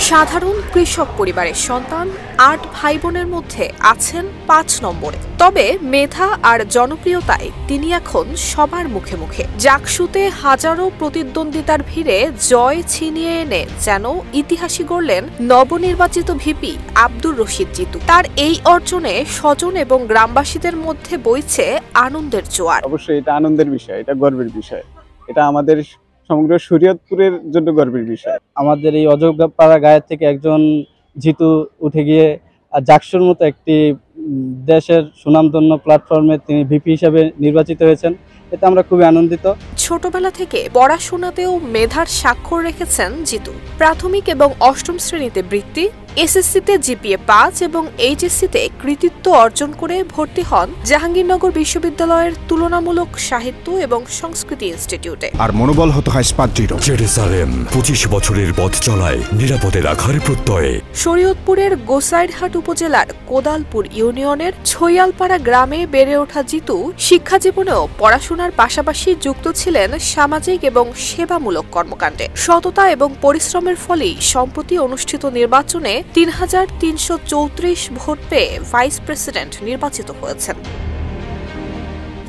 সাধারণ কৃষক পরিবারের সন্তান ৮ ভাই বোনের মধ্যে আছেন ৫ নম্বরে। তবে মেধা আর জনপ্রিয়তায় তিনি এখন সবার মুখে মুখে। জাকসুতে হাজারো প্রতিদ্বন্দ্বিতার ভিড়ে জয় ছিনিয়ে এনে যেন ইতিহাসই গড়লেন নবনির্বাচিত ভিপি আব্দুর রশিদ জিতু। তার এই অর্জনে স্বজন এবং গ্রামবাসীদের মধ্যে বইছে আনন্দের জোয়ার। অবশ্যই এটা আনন্দের বিষয়, এটা গর্বের বিষয়। এটা আমাদের সমগ্র শরীয়তপুরের জন্য গর্বের বিষয়। আমাদের এই অযোগ্যপাড়া গায়ের থেকে একজন জিতু উঠে গিয়ে জাকসুর মতো একটি দেশের সুনামধন্য প্ল্যাটফর্মে তিনি ভিপি হিসেবে নির্বাচিত হয়েছেন। এতে আমরা খুবই আনন্দিত। ছোটবেলা থেকে পড়াশোনাতেও মেধার স্বাক্ষর রেখেছেন জিতু। প্রাথমিক এবং অষ্টম শ্রেণীতে বৃত্তি, এসএসসিতে জিপিএ ৫ এবং এইচএসসিতে কৃতিত্ব অর্জন করে ভর্তি হন জাহাঙ্গীরনগর বিশ্ববিদ্যালয়ের তুলনামূলক সাহিত্য এবং সংস্কৃতি ইনস্টিটিউটে। আর মনোবল হতো হয় স্পাদ্রিত। জেরুসালেম ২৫ বছরের পথ চলায় নিরাপদে রাখার প্রত্যয়ে। শরীয়তপুরের গোসাইরহাট উপজেলার কোদালপুর ইউনিয়নের ছৈয়ালপাড়া গ্রামে বেড়ে ওঠা জিতু শিক্ষা জীবনেও পড়াশোনার পাশাপাশি যুক্ত ছিলেন সামাজিক এবং সেবামূলক কর্মকাণ্ডে। সততা এবং পরিশ্রমের ফলেই সম্প্রতি অনুষ্ঠিত নির্বাচনে ৩,৩৩৪ ভোট পেয়ে ভাইস প্রেসিডেন্ট নির্বাচিত হয়েছেন।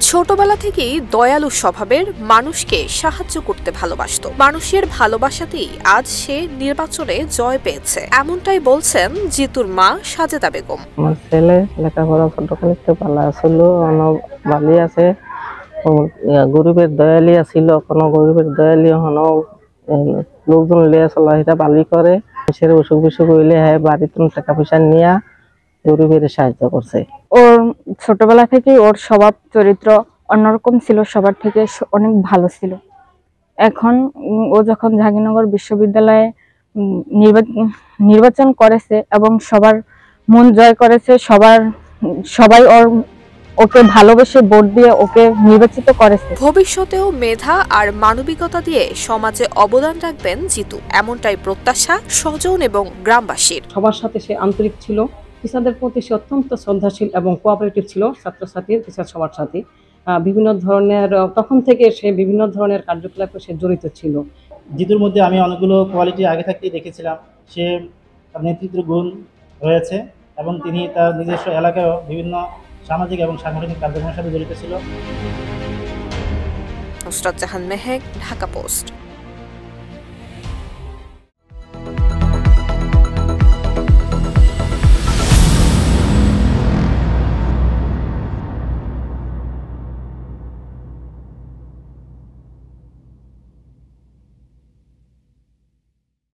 ছোটবেলা থেকেই দয়ালু স্বভাবের, মানুষকে সাহায্য করতে ভালোবাসত। মানুষের ভালোবাসাতেই আজ সে নির্বাচনে জয় পেয়েছে, এমনটাই বলছেন জিতুর মা সাজেদা বেগম। আমার ছেলে লেখাপড়া ছোটখানিতে ভালো ছিল, ভালো আছে। গরিবের দয়ালি ছিল, কোনো গরিবের দয়ালি হন লোকজন লিয়ে চলাফেরা ভালোই করে। দেশের অসুখ বিসুখ হইলে হ্যাঁ বাড়িতে টাকা পয়সা নিয়ে গরিবের সাহায্য করছে। ওর ছোটবেলা থেকে ওর স্বভাব চরিত্র অন্যরকম ছিল, সবার থেকে অনেক ভালো ছিল। এখন ও যখন জাহাঙ্গীরনগর বিশ্ববিদ্যালয়ে নির্বাচন করেছে এবং সবার মন জয় করেছে, সবাই ওকে ভালোবেসে ভোট দিয়ে ওকে নির্বাচিত করেছে। ভবিষ্যতেও মেধা আর মানবিকতা দিয়ে সমাজে অবদান রাখবেন জিতু, এমনটাই প্রত্যাশা স্বজন এবং গ্রামবাসীর। সবার সাথে সে আন্তরিক ছিল, টিচারদের প্রতি সে অত্যন্ত শ্রদ্ধাশীল এবং কোঅপারেটিভ ছিল। ছাত্রছাত্রীর টিচার সবার সাথে বিভিন্ন ধরনের তখন থেকে সে বিভিন্ন ধরনের কার্যকলাপে সে জড়িত ছিল। জিতুর মধ্যে আমি অনেকগুলো কোয়ালিটি আগে থাকতেই দেখেছিলাম। সে নেতৃত্ব গুণ রয়েছে এবং তিনি তার নিজস্ব এলাকায়ও বিভিন্ন সামাজিক এবং সাংগঠনিক কার্যক্রমের সাথে জড়িত ছিল। নুসরাত জাহান মেহেক, ঢাকা পোস্ট।